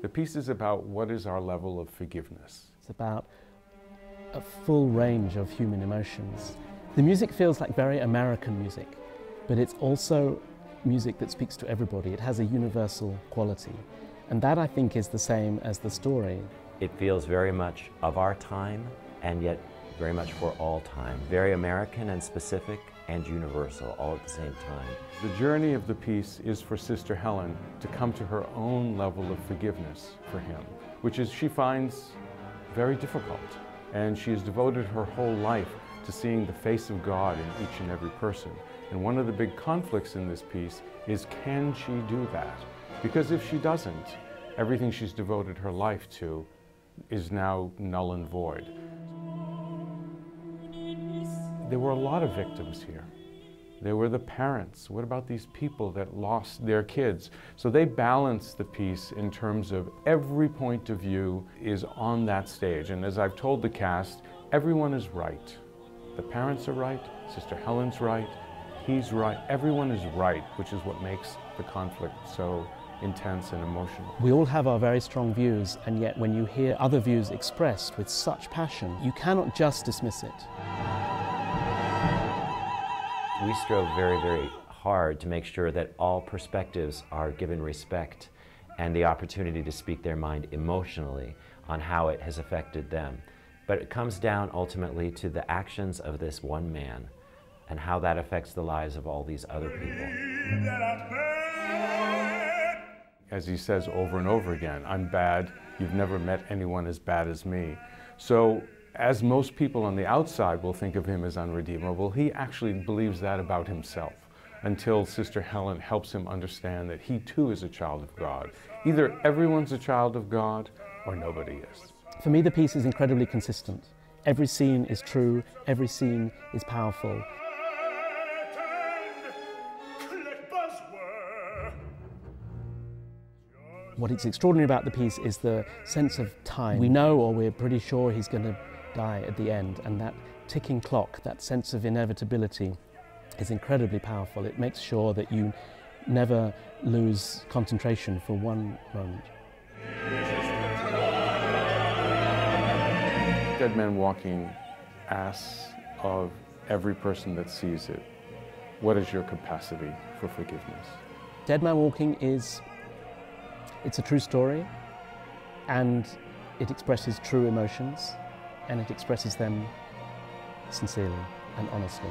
The piece is about what is our level of forgiveness. It's about a full range of human emotions. The music feels like very American music, but it's also music that speaks to everybody. It has a universal quality. And that, I think, is the same as the story. It feels very much of our time, and yet very much for all time. Very American and specific and universal, all at the same time. The journey of the piece is for Sister Helen to come to her own level of forgiveness for him, which is she finds very difficult. And she has devoted her whole life to seeing the face of God in each and every person. And one of the big conflicts in this piece is, can she do that? Because if she doesn't, everything she's devoted her life to is now null and void. There were a lot of victims here. There were the parents. What about these people that lost their kids? So they balanced the piece in terms of every point of view is on that stage. And as I've told the cast, everyone is right. The parents are right, Sister Helen's right, he's right, everyone is right, which is what makes the conflict so intense and emotional. We all have our very strong views, and yet when you hear other views expressed with such passion, you cannot just dismiss it. We strove very, very hard to make sure that all perspectives are given respect and the opportunity to speak their mind emotionally on how it has affected them. But it comes down ultimately to the actions of this one man and how that affects the lives of all these other people. As he says over and over again, I'm bad, you've never met anyone as bad as me. So, as most people on the outside will think of him as unredeemable, he actually believes that about himself until Sister Helen helps him understand that he too is a child of God. Either everyone's a child of God or nobody is. For me, the piece is incredibly consistent. Every scene is true, every scene is powerful. What is extraordinary about the piece is the sense of time. We know, or we're pretty sure, he's going to die at the end, and that ticking clock, that sense of inevitability, is incredibly powerful. It makes sure that you never lose concentration for one moment. Dead Man Walking asks of every person that sees it, what is your capacity for forgiveness? Dead Man Walking it's a true story, and it expresses true emotions, and it expresses them sincerely and honestly.